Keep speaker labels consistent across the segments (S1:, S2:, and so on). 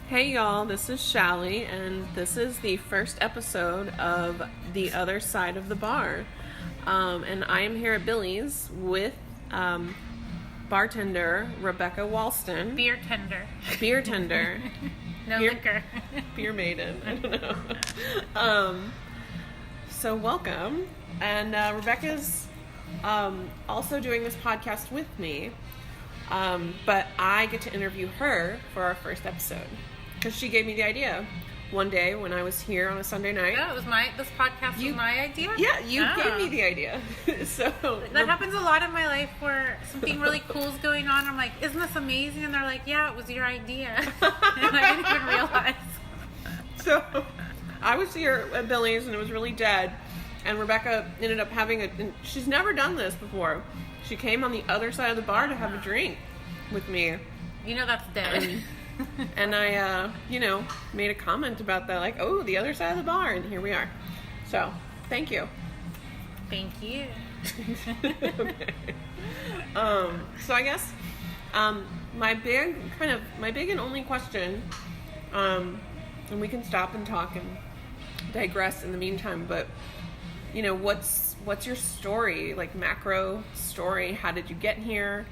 S1: Hey y'all, this is Shally, and this is the first episode of The Other Side of the Bar. And I am here at Billy's with bartender Rebecca Walston.
S2: Beer tender.
S1: Beer tender.
S2: No liquor.
S1: Beer maiden. I don't know. So welcome. And Rebecca's also doing this podcast with me. But I get to interview her for our first episode. Because she gave me the idea one day when I was here on a Sunday night.
S2: Oh, this podcast was my idea?
S1: Yeah, you gave me the idea. So
S2: that happens a lot in my life where something really cool is going on. I'm like, isn't this amazing? And they're like, yeah, it was your idea. And I didn't even realize.
S1: So I was here at Billy's and it was really dead. And Rebecca ended up having she's never done this before. She came on the other side of the bar to have a drink with me.
S2: You know that's dead.
S1: And I, made a comment about that, like, oh, the other side of the bar, and here we are. So, thank you.
S2: Thank you.
S1: Okay. So I guess, my big and only question, and we can stop and talk and digress in the meantime, but, what's your story, like macro story? How did you get here?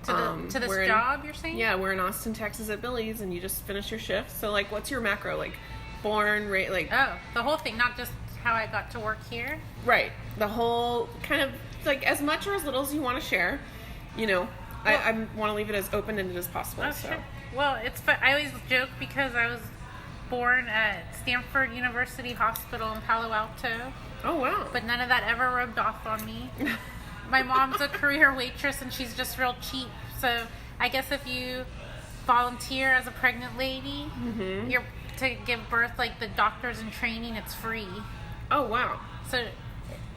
S2: To this job, you're saying?
S1: Yeah, we're in Austin, Texas at Billy's, and you just finished your shift. So, like, what's your macro? Like, born, right? Like,
S2: oh, the whole thing, not just how I got to work here?
S1: Right. The whole kind of, like, as much or as little as you want to share. I want to leave it as open-ended as possible.
S2: Oh,
S1: so.
S2: Sure. Well, I always joke because I was born at Stanford University Hospital in Palo Alto.
S1: Oh, wow.
S2: But none of that ever rubbed off on me. My mom's a career waitress and she's just real cheap. So I guess if you volunteer as a pregnant lady, you're to give birth, like the doctors in training, it's free.
S1: Oh, wow.
S2: So,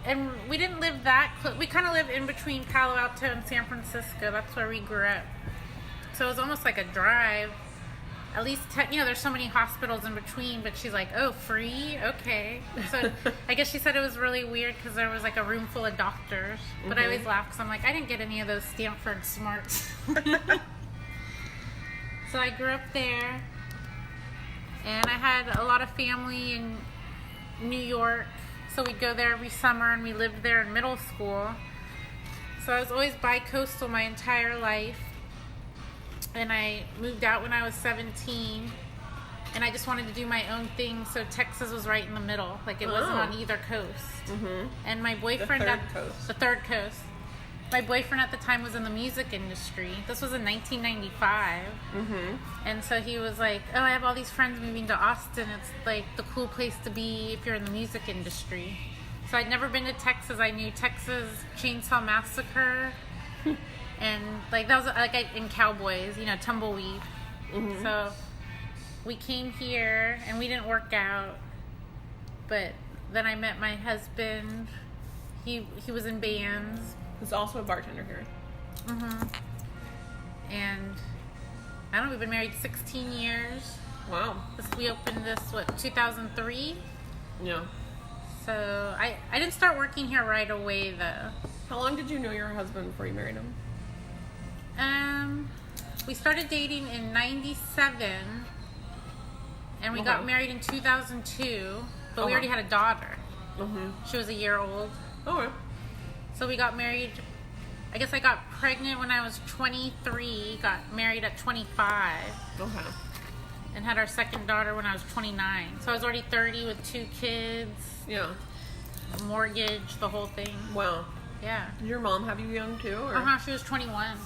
S2: and we didn't live that close. We kind of lived in between Palo Alto and San Francisco. That's where we grew up. So it was almost like a drive. At least, there's so many hospitals in between, but she's like, oh, free? Okay. So I guess she said it was really weird because there was like a room full of doctors. But I always laugh because I'm like, I didn't get any of those Stanford smarts. So I grew up there. And I had a lot of family in New York. So we'd go there every summer and we lived there in middle school. So I was always bi-coastal my entire life. And I moved out when I was 17, and I just wanted to do my own thing, so Texas was right in the middle. Like, it wasn't on either coast. And my boyfriend... The third coast. My boyfriend at the time was in the music industry. This was in 1995. And so he was like, oh, I have all these friends moving to Austin. It's, like, the cool place to be if you're in the music industry. So I'd never been to Texas. I knew Texas Chainsaw Massacre... And, like, that was, like, in Cowboys, tumbleweed. So, we came here, and we didn't work out. But then I met my husband. He was in bands.
S1: He's also a bartender here.
S2: And, I don't know, we've been married 16 years.
S1: Wow.
S2: We opened this, 2003?
S1: Yeah.
S2: So, I didn't start working here right away, though.
S1: How long did you know your husband before you married him?
S2: We started dating in 97, and we got married in 2002, but we already had a daughter. She was a year old.
S1: Okay.
S2: So we got married, I guess I got pregnant when I was 23, got married at 25.
S1: Okay.
S2: And had our second daughter when I was 29. So I was already 30 with 2 kids.
S1: Yeah.
S2: A mortgage, the whole thing.
S1: Wow.
S2: Yeah.
S1: Did your mom have you young too? Or?
S2: She was 21.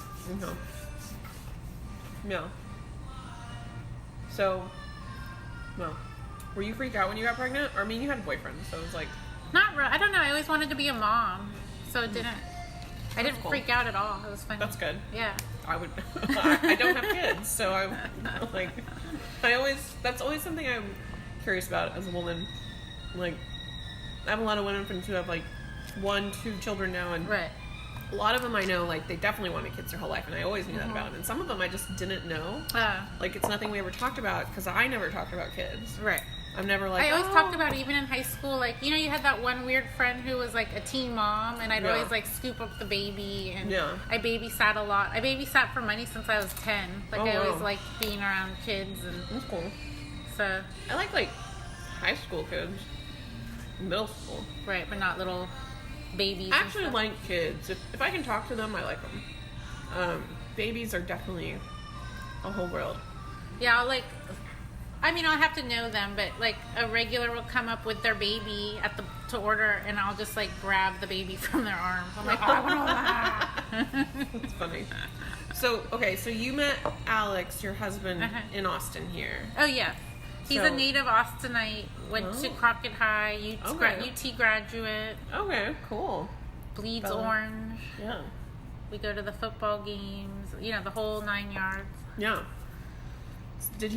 S1: Okay. Yeah. So, well, were you freaked out when you got pregnant? Or, I mean, you had a boyfriend, so it was like...
S2: Not really. I don't know. I always wanted to be a mom. So it didn't... I didn't freak out at all. It was funny.
S1: That's good.
S2: Yeah.
S1: I would... I don't have kids, so I'm like... That's always something I'm curious about as a woman. Like, I have a lot of women friends who have, like, 1, 2 children now, and...
S2: Right.
S1: A lot of them I know, like, they definitely wanted kids their whole life, and I always knew that about them. And some of them I just didn't know. Like, it's nothing we ever talked about, because I never talked about kids.
S2: Right.
S1: I'm never like,
S2: I always talked about it, even in high school, like, you know, you had that one weird friend who was like a teen mom, and I'd always like scoop up the baby, and I babysat a lot. I babysat for money since I was 10. Like, I always liked being around kids, and
S1: that's cool.
S2: So
S1: I like high school kids, middle school,
S2: right, but not little babies.
S1: I actually like kids. If I can talk to them, I like them. Babies are definitely a whole world.
S2: Yeah, I'll have to know them, but like a regular will come up with their baby to order, and I'll just like grab the baby from their arms. I'm like, I want that.
S1: That's funny. So you met Alex, your husband, in Austin here.
S2: Oh yeah, he's a native Austinite. Went to Crockett High, UT graduate. Okay,
S1: cool.
S2: Bleeds orange.
S1: Yeah.
S2: We go to the football games. You know, the whole 9 yards.
S1: Yeah.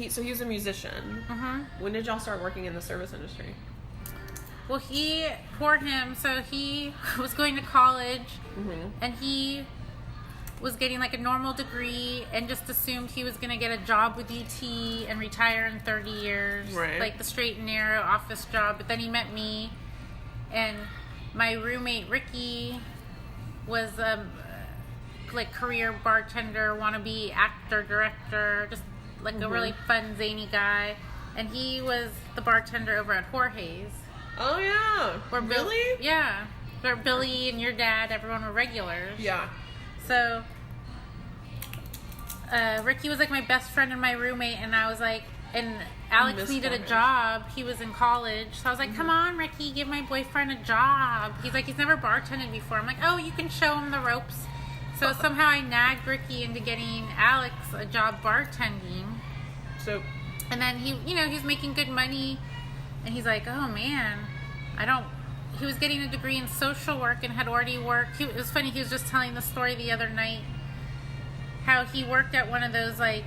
S1: So he was a musician.
S2: Mm-hmm.
S1: When did y'all start working in the service industry?
S2: Well, he was going to college, and he was getting like a normal degree and just assumed he was going to get a job with UT and retire in 30 years.
S1: Right.
S2: Like the straight and narrow office job. But then he met me, and my roommate Ricky was like career bartender, wannabe actor, director, just like a really fun, zany guy. And he was the bartender over at Jorge's.
S1: Oh, yeah. Really?
S2: Yeah. Where Billy and your dad, everyone were regulars.
S1: Yeah.
S2: So, Ricky was like my best friend and my roommate, and I was like, and Alex needed a job. He was in college. So I was like, come on, Ricky, give my boyfriend a job. He's like, he's never bartended before. I'm like, oh, you can show him the ropes. So somehow I nagged Ricky into getting Alex a job bartending.
S1: So,
S2: and then he's making good money, and he's like, oh man, he was getting a degree in social work and had already worked. It was funny, he was just telling the story the other night, how he worked at one of those, like,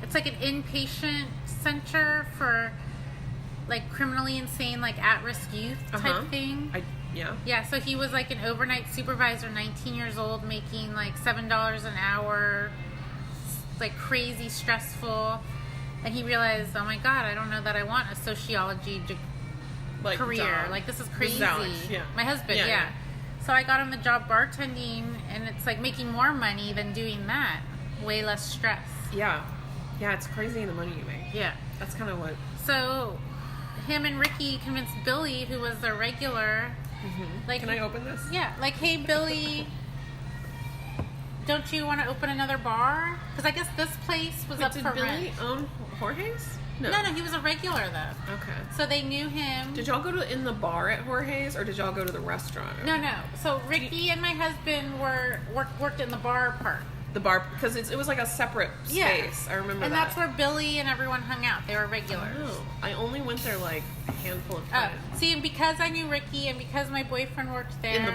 S2: it's like an inpatient center for, like, criminally insane, like, at-risk youth type thing. Yeah, so he was like an overnight supervisor, 19 years old, making like $7 an hour, like crazy stressful. And he realized, oh my God, I don't know that I want a sociology career.
S1: Job.
S2: Like, this is crazy.
S1: Yeah.
S2: My husband, yeah. So I got him the job bartending, and it's like making more money than doing that. Way less stress.
S1: Yeah. Yeah, it's crazy the money you make.
S2: Yeah.
S1: That's kind of what.
S2: So him and Ricky convinced Billy, who was their regular. Like,
S1: can I open this?
S2: Yeah, like, hey Billy, don't you want to open another bar? Because I guess this place was up for rent.
S1: Did Billy own Jorge's?
S2: No, he was a regular though.
S1: Okay.
S2: So they knew him.
S1: Did y'all go in the bar at Jorge's, or did y'all go to the restaurant?
S2: No. So Ricky and my husband worked in the bar part.
S1: The bar, because it was like a separate space. I remember
S2: and
S1: that.
S2: that's where Billy and everyone hung out. They were regulars.
S1: Oh, I only went there like a handful of times.
S2: See, and because I knew Ricky and because my boyfriend worked there.
S1: In the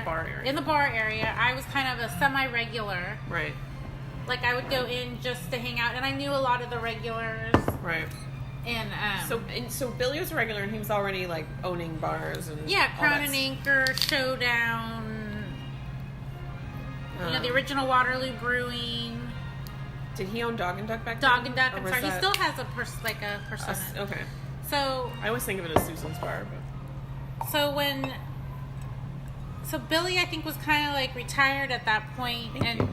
S1: bar area.
S2: I was kind of a semi-regular.
S1: Right.
S2: Like, I would go in just to hang out, and I knew a lot of the regulars.
S1: Right.
S2: And
S1: so Billy was a regular, and he was already like owning bars and
S2: Crown and Anchor, Showdown, the original Waterloo Brewing.
S1: Did he own Dog and Duck back then?
S2: Dog and Duck. I'm sorry, he still has a percentage.
S1: Okay.
S2: So
S1: I always think of it as Susan's bar, but
S2: so Billy, I think, was kind of like retired at that point, and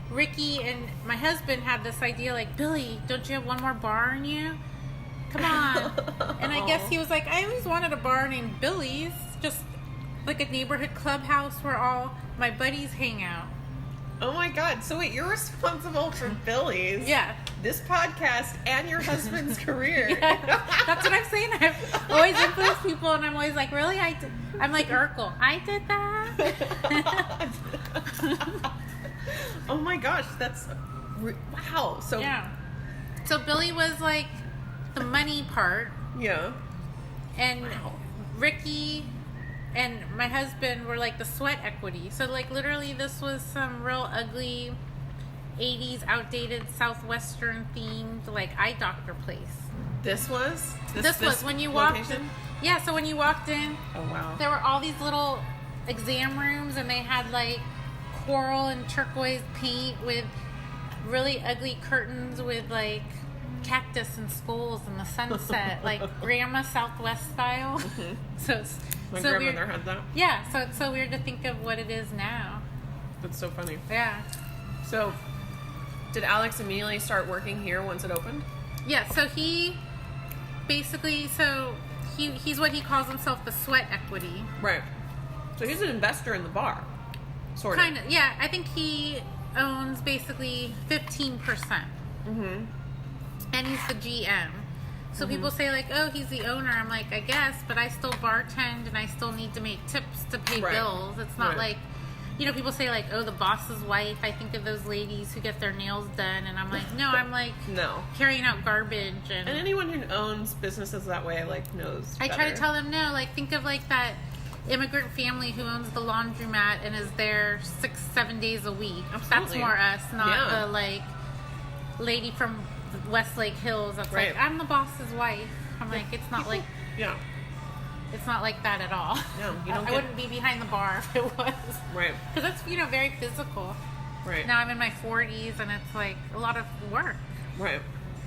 S2: Ricky and my husband had this idea, like, Billy, don't you have one more bar in you? Come on. And I guess he was like, I always wanted a bar named Billy's, just like a neighborhood clubhouse where all my buddies hang out.
S1: Oh my God. So wait, you're responsible for Billy's.
S2: Yeah.
S1: This podcast and your husband's career.
S2: Yeah. That's what I'm saying. I've always influenced people, and I'm always like, really? I'm like Urkel. I did that?
S1: Oh my gosh. That's... Wow. So...
S2: Yeah. So Billy was like the money part.
S1: Yeah.
S2: And Ricky and my husband were like the sweat equity. So like literally this was some real ugly 80s outdated Southwestern themed like eye doctor place.
S1: This was
S2: when you walked in. Yeah, so when you walked in,
S1: oh wow,
S2: there were all these little exam rooms, and they had like coral and turquoise paint with really ugly curtains with like cactus and skulls and the sunset, like Grandma Southwest style.
S1: Mm-hmm.
S2: So it's
S1: My
S2: so
S1: grandmother
S2: weird.
S1: had that.
S2: Yeah, so it's so weird to think of what it is now.
S1: That's so funny.
S2: Yeah.
S1: So, did Alex immediately start working here once it opened?
S2: Yeah, so he basically, he's what he calls himself the sweat equity.
S1: Right. So he's an investor in the bar, sort of.
S2: Kind of, yeah. I think he owns basically 15%.
S1: Mm-hmm.
S2: And he's the GM. So people say like, oh, he's the owner. I'm like, I guess, but I still bartend and I still need to make tips to pay bills. It's not like, you know, people say like, oh, the boss's wife. I think of those ladies who get their nails done, and I'm like, no, I'm like carrying out garbage. And
S1: anyone who owns businesses that way like knows
S2: I
S1: better.
S2: try to tell them no. Like, think of like that immigrant family who owns the laundromat and is there 6-7 days a week.
S1: Absolutely.
S2: That's more us, not the like lady from Westlake Hills that's like, I'm the boss's wife. I'm like, it's not like it's not like that at all.
S1: No, you don't.
S2: I wouldn't be behind the bar if it was.
S1: Right.
S2: Because that's, you know, very physical.
S1: Right.
S2: Now I'm in my 40s and it's like a lot of work.
S1: Right.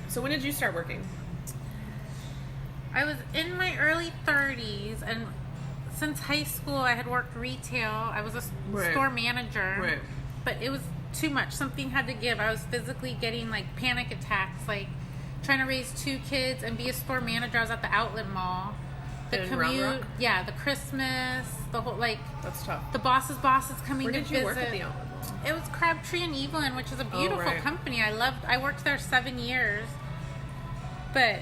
S1: So when did you start working?
S2: I was in my early 30s, and since high school I had worked retail. I was a store manager.
S1: Right.
S2: But it was too much. Something had to give. I was physically getting like panic attacks, like trying to raise 2 kids and be a store manager. I was at the outlet mall. The commute, the Christmas, the whole like.
S1: That's tough.
S2: The boss's coming
S1: Where
S2: to
S1: did
S2: visit.
S1: you work at the outlet mall?
S2: It was Crabtree and Evelyn, which is a beautiful company. I worked there 7 years, but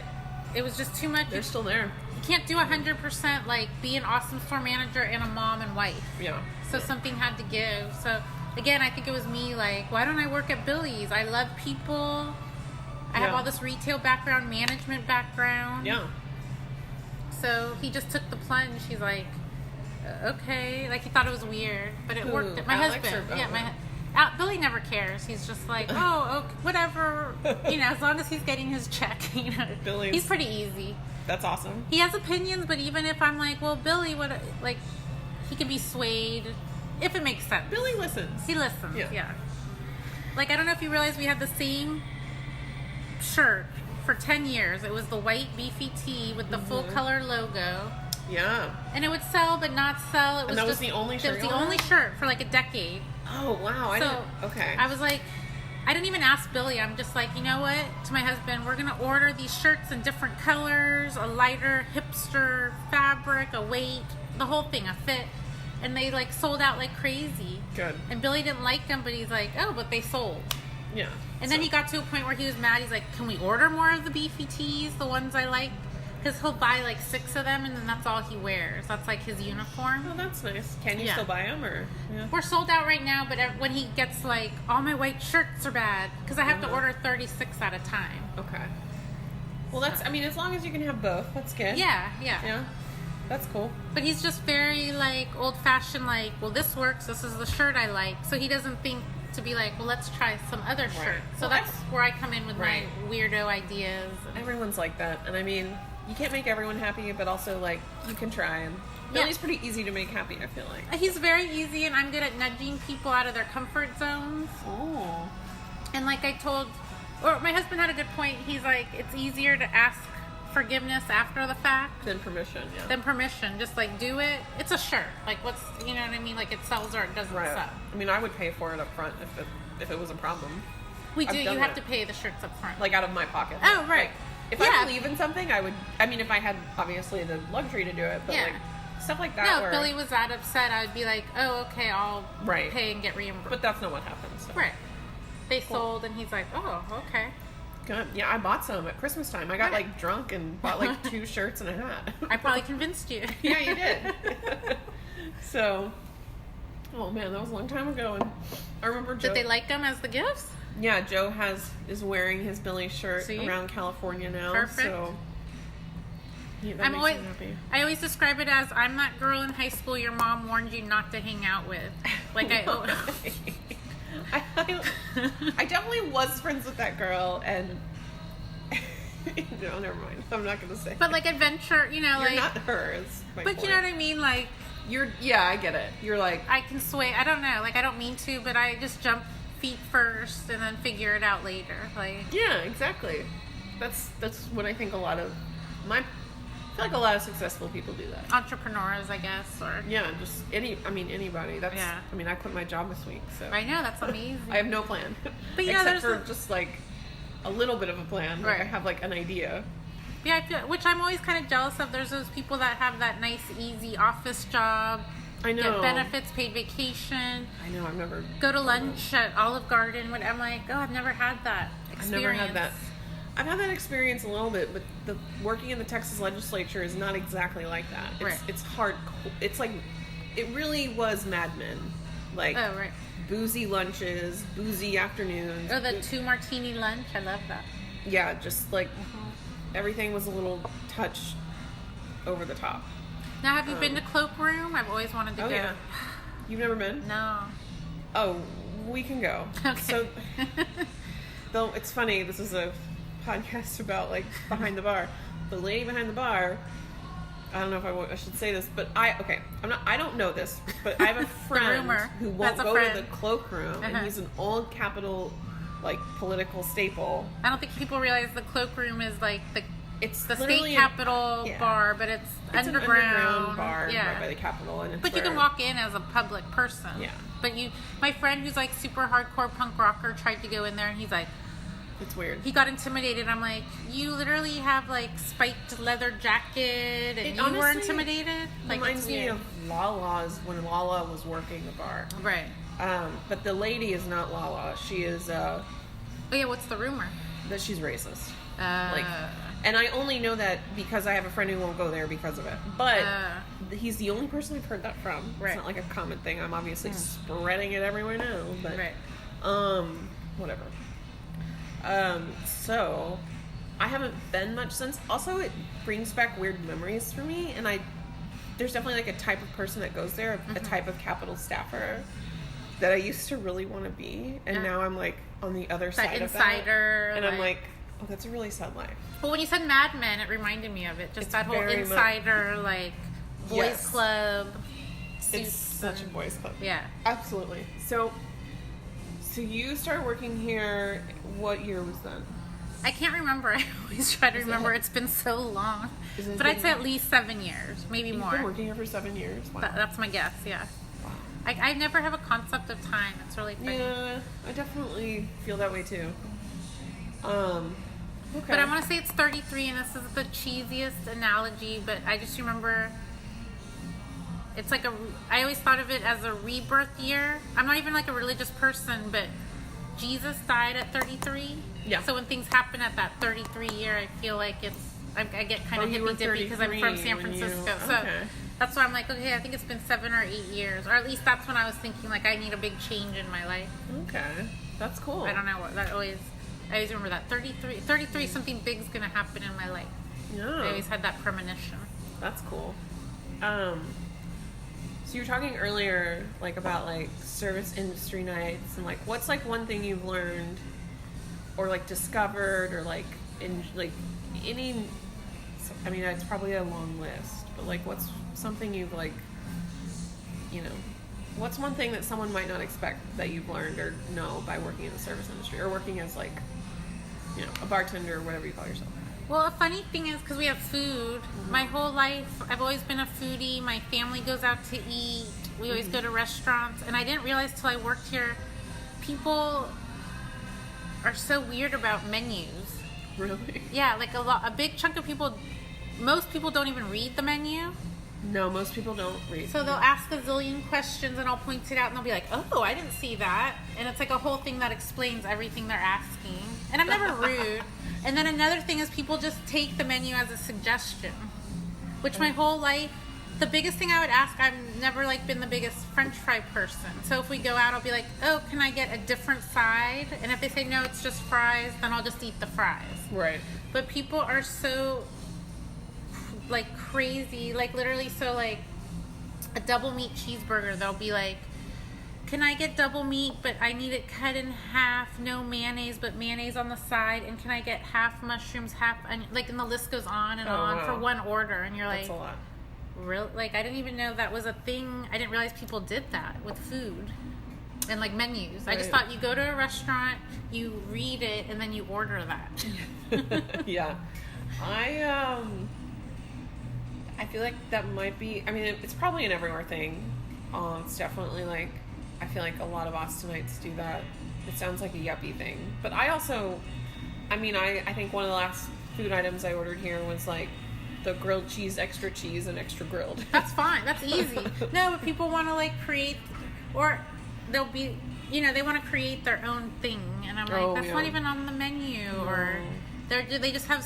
S2: it was just too much.
S1: They're still there.
S2: You can't do 100% like be an awesome store manager and a mom and wife.
S1: Yeah.
S2: So something had to give. So again, I think it was me like, why don't I work at Billy's? I love people. I have all this retail background, management background.
S1: Yeah.
S2: So he just took the plunge. He's like, okay. Like, he thought it was weird, but it worked. My
S1: Alex
S2: husband. Billy never cares. He's just like, oh, okay, whatever. You know, as long as he's getting his check, you know. He's pretty easy.
S1: That's awesome.
S2: He has opinions, but even if I'm like, well, Billy, what, like, he can be swayed if it makes sense.
S1: Billy listens.
S2: He listens, yeah. Like, I don't know if you realize we had the same shirt for 10 years. It was the white beefy tee with the full color logo.
S1: Yeah.
S2: And it would sell but not sell.
S1: That was the only shirt.
S2: It was the only shirt for like a decade.
S1: Oh, wow.
S2: I was like, I didn't even ask Billy. I'm just like, you know what? To my husband, we're going to order these shirts in different colors, a lighter hipster fabric, a weight, the whole thing, a fit. And they like sold out like crazy.
S1: Good.
S2: And Billy didn't like them, but he's like, oh, but they sold.
S1: Yeah.
S2: And then he got to a point where he was mad. He's like, can we order more of the beefy tees, the ones I like? Because he'll buy like 6 of them, and then that's all he wears. That's like his uniform.
S1: Oh, that's nice. Can you still buy them? Or
S2: We're sold out right now, but when he gets like, all my white shirts are bad, because I have to order 36 at a time.
S1: Okay. Well, that's, I mean, as long as you can have both, that's good.
S2: Yeah.
S1: Yeah. That's cool.
S2: But he's just very like old-fashioned, like, well, this works. This is the shirt I like. So he doesn't think to be like, well, let's try some other shirt. So that's where I come in with my weirdo ideas.
S1: Everyone's like that. And I mean, you can't make everyone happy, but also like you can try. And Billy's pretty easy to make happy, I feel like.
S2: He's very easy, and I'm good at nudging people out of their comfort zones.
S1: Oh.
S2: And like I told, or my husband had a good point. He's like, it's easier to ask forgiveness after the fact
S1: than permission.
S2: Just like, do it. It's a shirt. Like, what's, you know what I mean? Like, it sells or it doesn't sell.
S1: I mean, I would pay for it up front if it was a problem.
S2: We do. You have to pay the shirts up front,
S1: like out of my pocket.
S2: Oh, right.
S1: Like, if I believe in something, I would. I mean, if I had obviously the luxury to do it, but like stuff like that.
S2: No, if Billy was that upset, I would be like, oh, okay, I'll pay and get reimbursed.
S1: But that's not what happens. So.
S2: Right. They sold, and he's like, oh, okay.
S1: Good. Yeah, I bought some at Christmas time. I got like drunk and bought like 2 shirts and a hat.
S2: I probably convinced you.
S1: Yeah, you did. So, oh man, that was a long time ago, and I remember Joe.
S2: Did they like them as the gifts?
S1: Yeah, Joe is wearing his Billy shirt around California now.
S2: Perfect.
S1: So that makes me happy.
S2: I always describe it as, I'm that girl in high school your mom warned you not to hang out with. Like
S1: I definitely was friends with that girl, and no, never mind. I'm not gonna say.
S2: But like adventure, you know,
S1: you're
S2: like
S1: not hers.
S2: But you know what I mean, like
S1: I get it. You're like,
S2: I can sway. I don't know, like I don't mean to, but I just jump feet first and then figure it out later. Like
S1: yeah, exactly. That's what I think I feel like a lot of successful people do that.
S2: Entrepreneurs, I guess, or
S1: yeah, just anybody. That's
S2: yeah.
S1: I mean, I quit my job this week, so
S2: I know that's amazing.
S1: I have no plan,
S2: but you know,
S1: except for just like a little bit of a plan. Like
S2: right.
S1: I have like an idea.
S2: Yeah, I feel, which I'm always kind of jealous of. There's those people that have that nice, easy office job.
S1: I know.
S2: Get benefits, paid vacation.
S1: I know. I've never
S2: go to lunch at Olive Garden. I'm like, oh, I've never had that experience.
S1: I've never had that. I've had that experience a little bit, but working in the Texas legislature is not exactly like that. It's,
S2: right.
S1: It's hard. It's like, it really was Mad Men. Like,
S2: oh, right.
S1: Boozy lunches, boozy afternoons.
S2: Oh, the 2 martini lunch. I love that.
S1: Yeah, just like everything was a little touch over the top.
S2: Now, have you been to Cloakroom? I've always wanted to go.
S1: Yeah. You've never been?
S2: No.
S1: Oh, we can go.
S2: Okay.
S1: So, though it's funny, this is a podcast about like behind the bar. The lady behind the bar, I don't know if I should say this, but I don't know this, but I have a friend who won't go to the Cloakroom, and he's an old Capitol like political staple.
S2: I don't think people realize the Cloakroom is like it's the state Capitol bar, but it's underground
S1: an underground bar
S2: right
S1: by the Capitol, and
S2: but you can walk in as a public person.
S1: Yeah.
S2: But my friend who's like super hardcore punk rocker tried to go in there, and he's like,
S1: it's weird.
S2: He got intimidated. I'm like, you literally have like spiked leather jacket, and you were intimidated. Like,
S1: reminds me of Lala's when Lala was working the bar.
S2: Right.
S1: But the lady is not Lala. She is.
S2: Oh yeah, what's the rumor?
S1: That she's racist. And I only know that because I have a friend who won't go there because of it. But he's the only person I've heard that from.
S2: Right.
S1: It's not like a common thing. I'm obviously spreading it everywhere now. But,
S2: right.
S1: Whatever. So I haven't been much since. Also, it brings back weird memories for me. And there's definitely like a type of person that goes there, a type of Capitol staffer that I used to really want to be. And now I'm like on the other side of that.
S2: Insider.
S1: And I'm like, oh, that's a really sad life.
S2: Well, when you said Mad Men, it reminded me of it. Just that whole insider, like, boys club.
S1: It's such a boys club.
S2: Yeah.
S1: Absolutely. So you started working here, what year was that?
S2: I can't remember. I always try to remember. It's been so long. But I'd say at least 7 years, maybe more.
S1: You've been working here for 7 years? Wow.
S2: That's my guess, yeah. Wow. I never have a concept of time. It's really funny.
S1: Yeah, I definitely feel that way too. Okay.
S2: But I want to say it's 33, and this is the cheesiest analogy, but I just remember it's like I always thought of it as a rebirth year. I'm not even like a religious person, but Jesus died at 33.
S1: Yeah.
S2: So when things happen at that 33 year, I feel like I get kind of hippy-dippy because I'm from San Francisco. So that's why I'm like, okay, I think it's been 7 or 8 years. Or at least that's when I was thinking, like, I need a big change in my life.
S1: Okay. That's cool.
S2: I don't know what that always... I always remember that 33 something big's gonna happen in my life.
S1: Yeah.
S2: I always had that premonition.
S1: That's cool. So you were talking earlier, like, about, like, service industry nights, and, like, what's, like, one thing you've learned or, like, discovered or, like, any, I mean, it's probably a long list, but, like, what's something you've, like, you know, what's one thing that someone might not expect that you've learned or know by working in the service industry or working as, like, you know, a bartender or whatever you call yourself?
S2: Well, a funny thing is, because we have food, my whole life, I've always been a foodie. My family goes out to eat. We always go to restaurants. And I didn't realize till I worked here, people are so weird about menus.
S1: Really?
S2: Yeah, like a big chunk of people, most people don't even read the menu.
S1: No, most people don't read.
S2: So they'll ask a zillion questions, and I'll point it out, and they'll be like, oh, I didn't see that. And it's like a whole thing that explains everything they're asking. And I'm never rude. And then another thing is people just take the menu as a suggestion, which my whole life, the biggest thing I would ask, I've never like been the biggest French fry person. So if we go out, I'll be like, oh, can I get a different side? And if they say, no, it's just fries, then I'll just eat the fries.
S1: Right.
S2: But people are so like crazy, like literally, so like a double meat cheeseburger, they'll be like, can I get double meat, but I need it cut in half, no mayonnaise, but mayonnaise on the side, and can I get half mushrooms, half onion, like, and the list goes on and on for one order, and you're like,
S1: that's a lot.
S2: Real, like, I didn't even know that was a thing. I didn't realize people did that with food. and like menus. I just
S1: Right.
S2: thought you go to a restaurant, you read it, and then you order that.
S1: Yeah. I feel like that might be, I mean, it's probably an everywhere thing. It's definitely like, I feel like a lot of Austinites do that. It sounds like a yuppie thing. But I also, I mean, I think one of the last food items I ordered here was like the grilled cheese, extra cheese, and extra grilled.
S2: That's fine. That's easy. No, but people want to like create, or they'll be, they want to create their own thing, and I'm like, that's not even on the menu, or they just have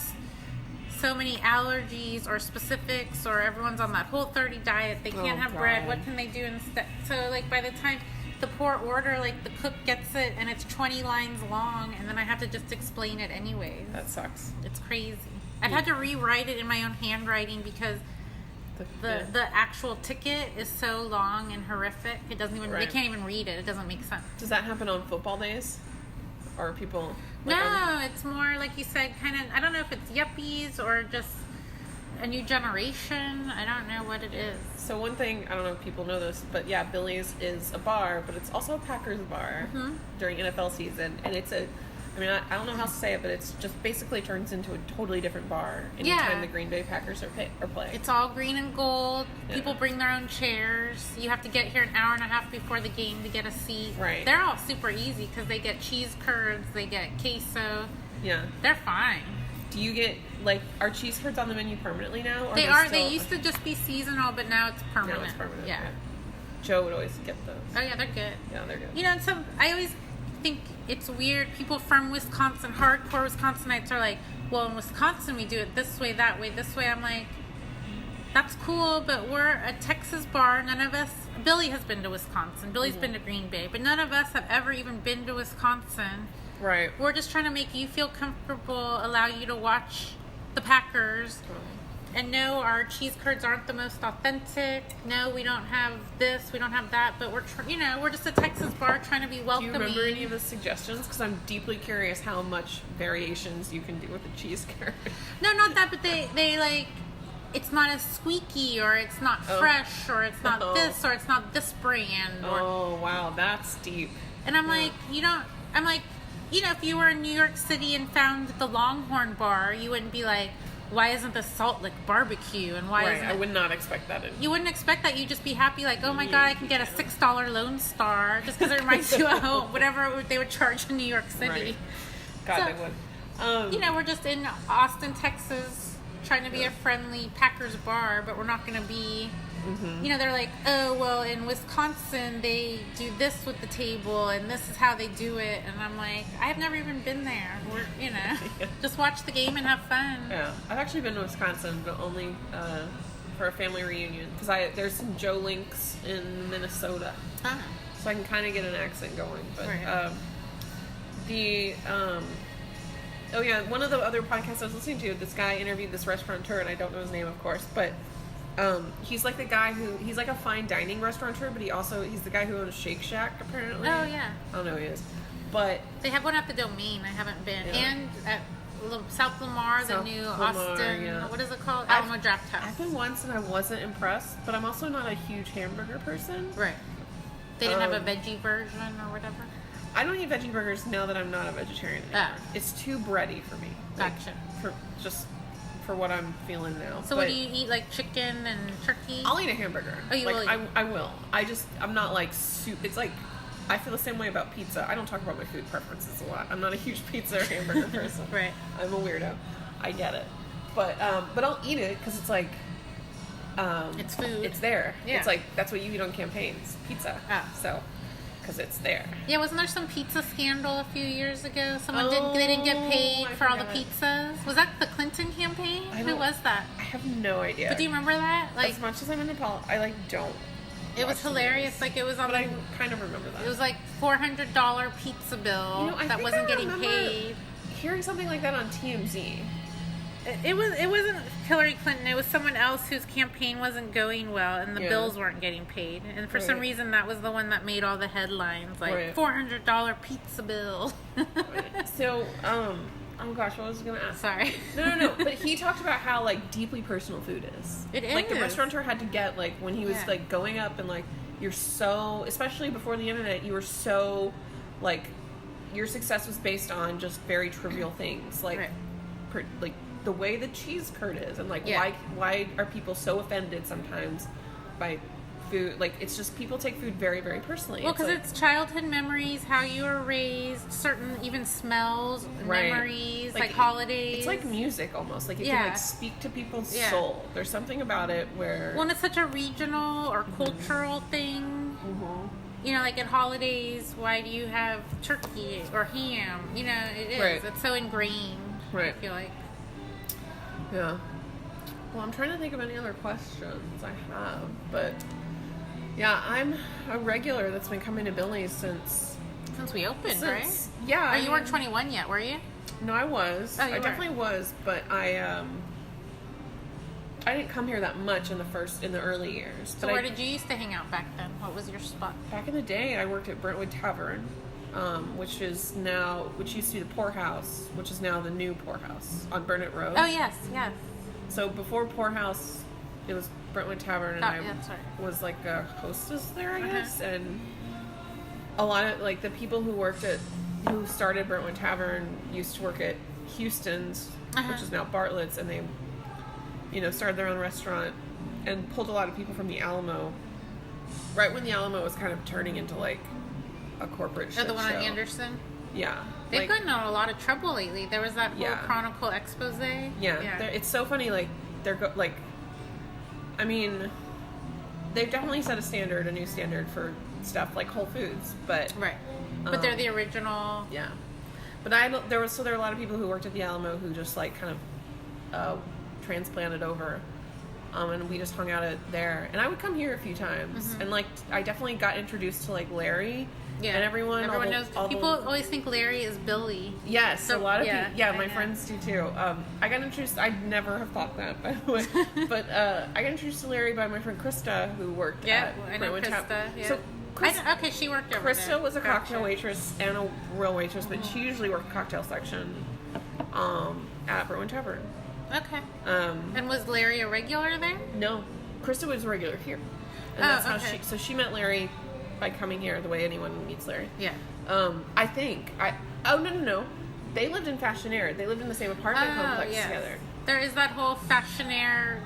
S2: so many allergies or specifics, or everyone's on that Whole30 diet. They can't have bread. What can they do instead? So like by the time the poor order, like the cook gets it, and it's 20 lines long, and then I have to just explain it anyways.
S1: That sucks.
S2: It's crazy. I've had to rewrite it in my own handwriting because the actual ticket is so long and horrific. It doesn't even, they can't even read it. It doesn't make sense.
S1: Does that happen on football days? Or are people...
S2: No, it's more like you said, kind of, I don't know if it's yuppies or just a new generation. I don't know what it is.
S1: So one thing, I don't know if people know this, but yeah, Billy's is a bar, but it's also a Packers bar during NFL season. And it's I don't know how to say it, but it's just basically turns into a totally different bar anytime the Green Bay Packers are playing.
S2: It's all green and gold. Yeah. People bring their own chairs. You have to get here an hour and a half before the game to get a seat.
S1: Right.
S2: They're all super easy because they get cheese curds, they get queso.
S1: Yeah.
S2: They're fine.
S1: Do you get, like, are cheese curds on the menu permanently now? Or
S2: they are. They used to just be seasonal, but now it's permanent.
S1: Now it's permanent.
S2: Yeah.
S1: Joe would always get those.
S2: Oh, yeah, they're good.
S1: Yeah, they're good.
S2: I always think it's weird. People from Wisconsin, hardcore Wisconsinites, are like, well, in Wisconsin we do it this way, that way, this way. I'm like, that's cool, but we're a Texas bar. None of us, Billy has been to Wisconsin. Billy's been to Green Bay, but none of us have ever even been to Wisconsin.
S1: Right.
S2: We're just trying to make you feel comfortable, allow you to watch the Packers. And no, our cheese curds aren't the most authentic. No, we don't have this, we don't have that. But we're just a Texas bar trying to be welcoming.
S1: Do you remember any of the suggestions? Because I'm deeply curious how much variations you can do with a cheese curd.
S2: No, not that, but they like, it's not as squeaky, or it's not fresh, or it's not this, or it's not this brand.
S1: Oh, wow, that's deep.
S2: And I'm like, if you were in New York City and found the Longhorn bar, you wouldn't be like, why isn't this Salt Lick barbecue? And why isn't
S1: I would not expect that.
S2: You wouldn't expect that. You'd just be happy, like, oh my God, I can get a $6 Lone Star, just because it reminds you of home, whatever they would charge in New York City.
S1: Right. God, they would.
S2: We're just in Austin, Texas, trying to be a friendly Packers bar, but we're not going to be, they're like, oh, well, in Wisconsin, they do this with the table, and this is how they do it. And I'm like, I've never even been there. Just watch the game and have fun.
S1: Yeah. I've actually been to Wisconsin, but only for a family reunion. Because there's some Joe Links in Minnesota. So I can kind of get an accent going. But one of the other podcasts I was listening to, this guy interviewed this restaurateur, and I don't know his name, of course, but he's like the guy he's like a fine dining restaurateur, but he's the guy who owns Shake Shack, apparently.
S2: Oh, yeah.
S1: I don't know who he is. But
S2: they have one at the Domain. I haven't been. Yeah. And at South Lamar, the new Austin, what is it called? Alamo Draft House.
S1: I've been once and I wasn't impressed, but I'm also not a huge hamburger person.
S2: Right. They didn't have a veggie version or whatever?
S1: I don't eat veggie burgers now that I'm not a vegetarian anymore. It's too bready for me.
S2: Gotcha.
S1: For what I'm feeling now.
S2: So what do you eat, like chicken and turkey?
S1: I'll eat a hamburger.
S2: Oh, you will?
S1: I will. I'm not like it's like, I feel the same way about pizza. I don't talk about my food preferences a lot. I'm not a huge pizza or hamburger person.
S2: Right.
S1: I'm a weirdo. I get it. But I'll eat it because it's like,
S2: it's food.
S1: It's there.
S2: Yeah.
S1: It's like, that's what you eat on campaigns. Pizza. So, because it's there.
S2: Yeah, wasn't there some pizza scandal a few years ago? They didn't get paid for all the pizzas. Was that the Clinton campaign? Who was that?
S1: I have no idea.
S2: But do you remember that? Like,
S1: as much as I'm into politics, I don't.
S2: It was hilarious. Like, it was on.
S1: But I kind of remember that.
S2: It was like $400 pizza bill that wasn't getting paid.
S1: Hearing something like that on TMZ.
S2: It wasn't Hillary Clinton. It was someone else whose campaign wasn't going well, and the bills weren't getting paid. And for some reason, that was the one that made all the headlines, like $400 pizza bill.
S1: So, oh gosh, what was I going to ask?
S2: Sorry.
S1: No. But he talked about how like deeply personal food is.
S2: It is.
S1: Like the restaurateur had to get like when he was like going up and like you're so, especially before the internet, you were so, like, your success was based on just very trivial things, like,
S2: Right.
S1: like the way the cheese curd is, and like
S2: Yeah.
S1: why are people so offended sometimes by food? Like, it's just people take food very, very personally.
S2: Well, because
S1: like,
S2: it's childhood memories, how you were raised, certain even smells,
S1: Right.
S2: memories, like,
S1: Like,
S2: holidays.
S1: it's like music almost. Like, it
S2: Yeah.
S1: can like speak to people's
S2: Yeah.
S1: soul. There's something about it where
S2: Well, and it's such a regional or cultural thing.
S1: Mhm.
S2: You know, like at holidays, why do you have turkey or ham? You know, it is.
S1: Right.
S2: It's so ingrained.
S1: Right.
S2: I feel like.
S1: Yeah. Well, I'm trying to think of any other questions I have, but yeah, I'm a regular that's been coming to Billy's since
S2: Since we opened, right?
S1: Yeah.
S2: Oh, you weren't 21 yet, were you?
S1: No, I was.
S2: Oh, you
S1: I
S2: were.
S1: definitely was, but I didn't come here that much in the early years.
S2: So
S1: But
S2: where did you used to hang out back then? What was your spot?
S1: back in the day, I worked at Brentwood Tavern, which used to be the Poorhouse, which is now the new Poorhouse on Burnett Road.
S2: Oh, yes, yes.
S1: So before Poorhouse, it was Brentwood Tavern, and
S2: Oh,
S1: I
S2: yeah, that's right.
S1: was like a hostess there, I
S2: Uh-huh.
S1: guess. And a lot of like the people who started Brentwood Tavern used to work at Houston's,
S2: Uh-huh.
S1: which is now Bartlett's, and they, started their own restaurant and pulled a lot of people from the Alamo. Right when the Alamo was kind of turning into like a corporate
S2: Oh,
S1: shit
S2: the one
S1: show.
S2: on Anderson?
S1: Yeah.
S2: They've
S1: like,
S2: gotten in a lot of trouble lately. There was that whole
S1: Yeah.
S2: Chronicle expose.
S1: Yeah, it's so funny. Like I mean, they've definitely set a new standard for stuff like Whole Foods, but
S2: Right. But they're the original.
S1: yeah. But there were a lot of people who worked at the Alamo who just like kind of transplanted over, and we just hung out there. And I would come here a few times, and like I definitely got introduced to like Larry.
S2: Yeah.
S1: And everyone
S2: knows. People always think Larry is Billy.
S1: Yes,
S2: So,
S1: a lot of
S2: yeah,
S1: people. Yeah,
S2: I
S1: my
S2: know.
S1: friends do too. I got introduced. I'd never have thought that, by the way. But I got introduced to Larry by my friend Krista, who worked
S2: Yeah,
S1: at
S2: I know
S1: Brentwood
S2: Krista.
S1: Tap.
S2: Yeah.
S1: So
S2: Okay, she worked over there.
S1: Krista was a
S2: Gotcha.
S1: cocktail waitress and a real waitress, but she usually worked cocktail section at Brentwood Tavern.
S2: Okay.
S1: Um,
S2: And was Larry a regular there?
S1: no, Krista was a regular here, and
S2: Oh,
S1: that's how
S2: okay.
S1: she met Larry by coming here the way anyone meets Larry.
S2: Yeah.
S1: I think no. They lived in Fashionaire. They lived in the same apartment complex
S2: yes.
S1: together.
S2: There is that whole Fashionaire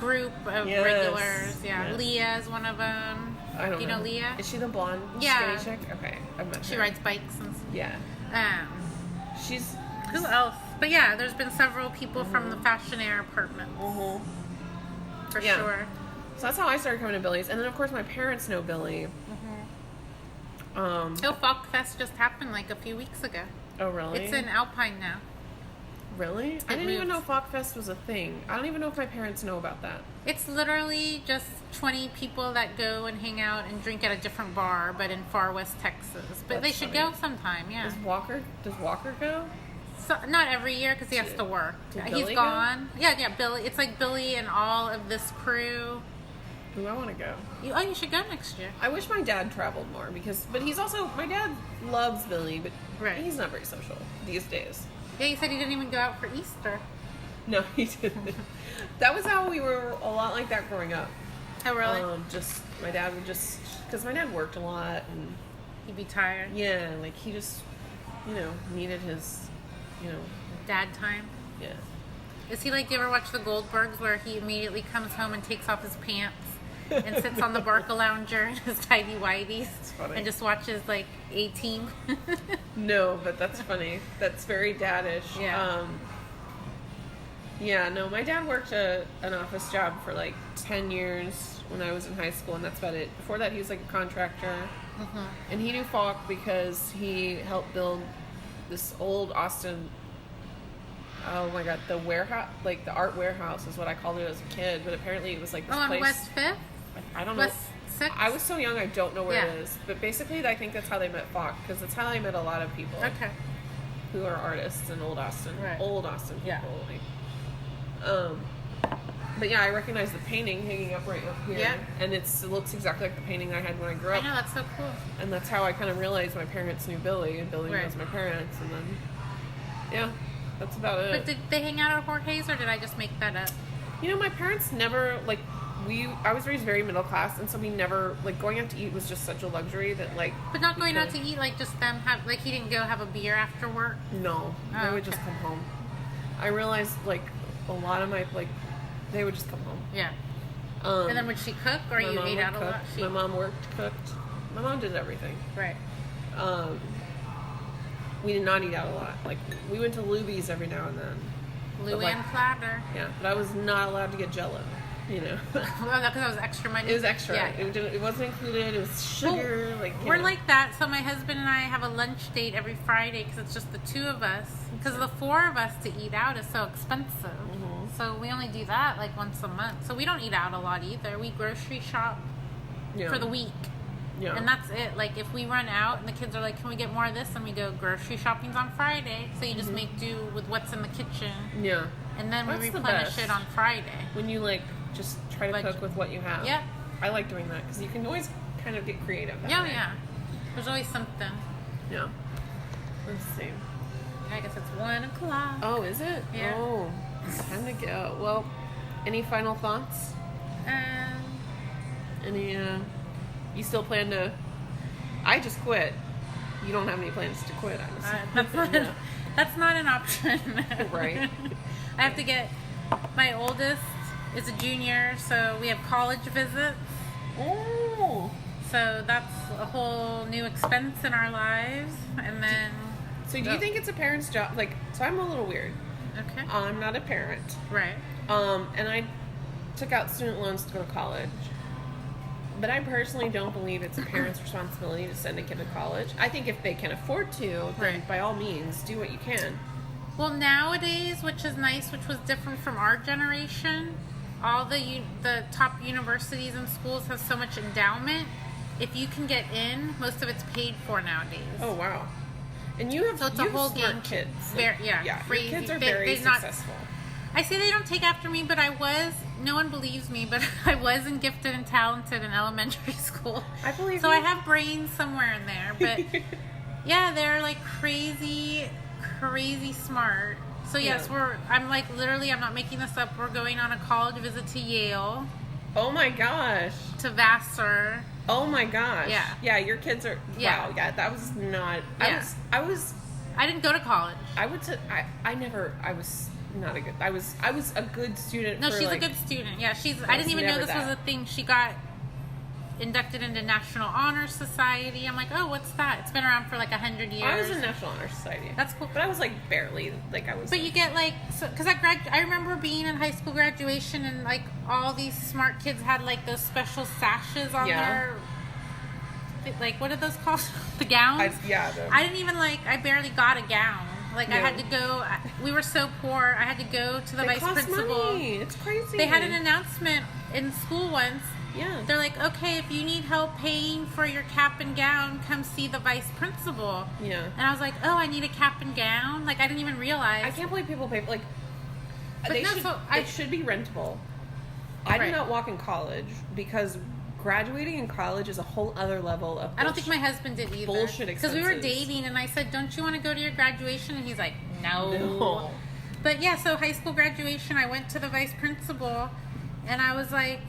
S2: group of
S1: Yes.
S2: regulars. Yeah.
S1: Yes.
S2: Leah is one of them.
S1: I don't
S2: You know Leah?
S1: Is she the blonde
S2: Yeah.
S1: skinny chick? Okay, I've met
S2: She
S1: her.
S2: rides bikes and
S1: Yeah, she's.
S2: who else? But yeah, there's been several people from the Fashionaire apartment for
S1: Yeah.
S2: sure.
S1: So that's how I started coming to Billy's, and then of course my parents know Billy.
S2: Oh, Folk Fest just happened like a few weeks ago.
S1: Oh really?
S2: It's in Alpine now.
S1: Really? I didn't even
S2: moved.
S1: know Folkfest was a thing. I don't even know if my parents know about that.
S2: It's literally just 20 people that go and hang out and drink at a different bar, but in far west Texas. But
S1: That's
S2: they should
S1: funny.
S2: go sometime, yeah.
S1: Does Walker go?
S2: So, not every year because he has to work.
S1: Did
S2: He's
S1: Billy go?
S2: gone. Yeah, Billy. It's like Billy and all of this crew.
S1: Ooh, I want to go.
S2: You should go next year.
S1: I wish my dad traveled more but he's also, my dad loves Billy, but
S2: Right.
S1: he's not very social these days.
S2: Yeah, you said he didn't even go out for Easter.
S1: No, he didn't. That was how we were a lot like that growing up.
S2: Oh, really?
S1: Just, my dad would just, because my dad worked a lot, and
S2: He'd be tired.
S1: yeah, like he just, needed his,
S2: Dad time.
S1: yeah.
S2: Is he like, you ever watch the Goldbergs where he immediately comes home and takes off his pants and sits on the Barca lounger in his tidy whities
S1: funny.
S2: and just watches like A-Team?
S1: No, but that's funny. That's very daddish.
S2: Yeah.
S1: Yeah, no, my dad worked an office job for like 10 years when I was in high school, and that's about it. Before that, he was like a contractor. And he knew Falk because he helped build this old Austin, oh my god, the warehouse, like the art warehouse is what I called it as a kid, but apparently it was like this
S2: On
S1: place.
S2: West 5th?
S1: I don't know.
S2: West 6th?
S1: I was so young, I don't know where
S2: Yeah.
S1: it is. But basically, I think that's how they met Falk, because that's how I met a lot of people
S2: Okay.
S1: who are artists in Old Austin.
S2: Right.
S1: Old Austin people.
S2: Yeah.
S1: Like, but yeah, I recognize the painting hanging up right up here.
S2: Yeah.
S1: And it looks exactly like the painting I had when I grew
S2: I
S1: up.
S2: know, that's so cool.
S1: And that's how I kind of realized my parents knew Billy, and Billy
S2: Right.
S1: knows my parents. And then, yeah, that's about it.
S2: But did they hang out at Jorge's or did I just make that up?
S1: My parents never, like, I was raised very middle class, and so we never, like, going out to eat was just such a luxury that, like...
S2: But not going out to eat, like, just them have, like, he didn't go have a beer after work?
S1: No. They would just come home. I realized, like, a lot of my, like, they would just come home.
S2: Yeah. And then would she cook, or you ate out a lot?
S1: My mom worked, cooked. My mom did everything.
S2: Right.
S1: We did not eat out a lot. Like, we went to Luby's every now and then.
S2: Luann Platter.
S1: Yeah, but I was not allowed to get Jell-O, you know.
S2: Well, because that was extra money.
S1: It was extra.
S2: Yeah.
S1: It wasn't included. It was sugar.
S2: Well, we're like that. So my husband and I have a lunch date every Friday because it's just the two of us. Because the four of us to eat out is so expensive. Mm-hmm. So we only do that like once a month. So we don't eat out a lot either. We grocery shop for the week. Yeah. And that's it. Like, if we run out and the kids are like, can we get more of this? And we go, grocery shopping's on Friday. So you just make do with what's in the kitchen.
S1: Yeah.
S2: And then we replenish it on Friday.
S1: When you, like, just try to cook with what you have.
S2: Yeah.
S1: I like doing that because you can always kind of get creative.
S2: Yeah. There's always something.
S1: Yeah. Let's see.
S2: I guess it's 1 o'clock.
S1: Oh, is it?
S2: Yeah.
S1: Oh, it's time to go. Well, any final thoughts? Any, you still plan to... I just quit. You don't have any plans to quit, honestly.
S2: That's not an option.
S1: Right.
S2: I have to get... My oldest is a junior, so we have college visits.
S1: Oh.
S2: So that's a whole new expense in our lives. And then...
S1: So do you think it's a parent's job? Like, so I'm a little weird.
S2: Okay.
S1: I'm not a parent.
S2: Right.
S1: And I took out student loans to go to college. But I personally don't believe it's a parent's responsibility to send a kid to college. I think if they can afford to, then by all means, do what you can.
S2: Well, nowadays, which is nice, which was different from our generation, all the top universities and schools have so much endowment. If you can get in, most of it's paid for nowadays.
S1: Oh, wow. And you have,
S2: so it's a whole game.
S1: Kids.
S2: Crazy.
S1: Your kids are very successful.
S2: I say they don't take after me, but no one believes me, but I was in gifted and talented in elementary school.
S1: I believe
S2: so. I have brains somewhere in there, but yeah, they're like crazy smart. So yes, I'm like literally, I'm not making this up. We're going on a college visit to Yale.
S1: Oh my gosh.
S2: To Vassar.
S1: Oh my gosh.
S2: Yeah.
S1: Yeah, your kids are, wow, yeah, that was not,
S2: yeah.
S1: I
S2: didn't go to college.
S1: I was not a good, I was a good student.
S2: No, she's a good student. Yeah, I didn't even know this was a thing. She got inducted into National Honor Society. I'm like, oh, what's that? It's been around for like 100 years.
S1: I was in National Honor Society.
S2: That's cool.
S1: But I was like barely, like I was.
S2: But you get like, because I remember being in high school graduation and like all these smart kids had like those special sashes on their, like, what are those called? The gowns? I didn't even I barely got a gown. Like, I had to go, we were so poor, I had to go to the vice principal.
S1: Money. It's crazy.
S2: They had an announcement in school once.
S1: Yeah.
S2: They're like, okay, if you need help paying for your cap and gown, come see the vice principal.
S1: Yeah.
S2: And I was like, oh, I need a cap and gown? Like, I didn't even realize.
S1: I can't believe people pay, like, they should be rentable. I did not walk in college because graduating in college is a whole other level of bullshit.
S2: I don't think my husband did either.
S1: Bullshit expenses.
S2: Because we were dating and I said, don't you want to go to your graduation? And he's like, no. But yeah, so high school graduation, I went to the vice principal and I was like,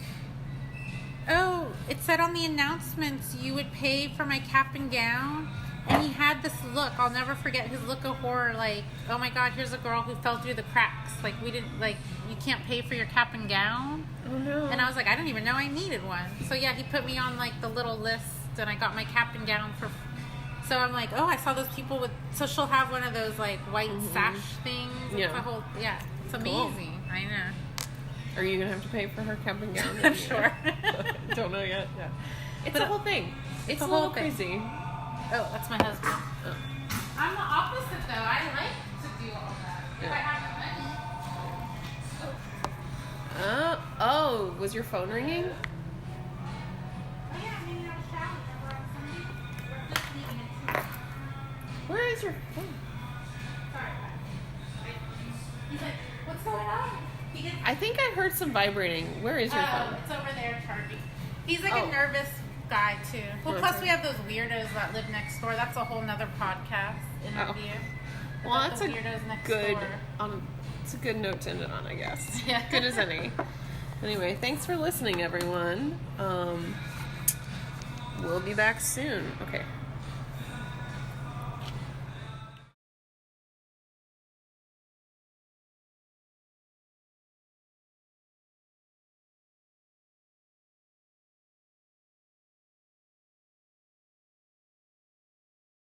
S2: oh, it said on the announcements you would pay for my cap and gown. And he had this look, I'll never forget his look of horror, like, oh my God, here's a girl who fell through the cracks. Like, we didn't, like, you can't pay for your cap and gown.
S1: Oh no.
S2: And I was like, I didn't even know I needed one. So yeah, he put me on like the little list and I got my cap and gown for, so I'm like, oh, I saw those people with, so she'll have one of those like white sash things. It's it's amazing. Cool. I know.
S1: Are you going to have to pay for her cap and gown?
S2: I'm sure.
S1: Don't know yet. Yeah. It's a whole thing. It's a little crazy.
S2: Oh, that's my husband. Oh. I'm the opposite though. I like to do all that. If I have the money.
S1: Oh, was your phone ringing?
S2: Oh yeah, I'm hanging out a shower. We're just leaving it too.
S1: Where is your phone?
S2: Sorry. He's like, what's going on?
S1: I think I heard some vibrating. Where is your phone?
S2: It's over there charging. He's like a nervous guy too. Well, plus we have those weirdos that live next door. That's a whole nother podcast interview.
S1: Well, that's a good. It's a good note to end it on, I guess.
S2: Yeah.
S1: Good as any. Anyway, thanks for listening, everyone. We'll be back soon. Okay.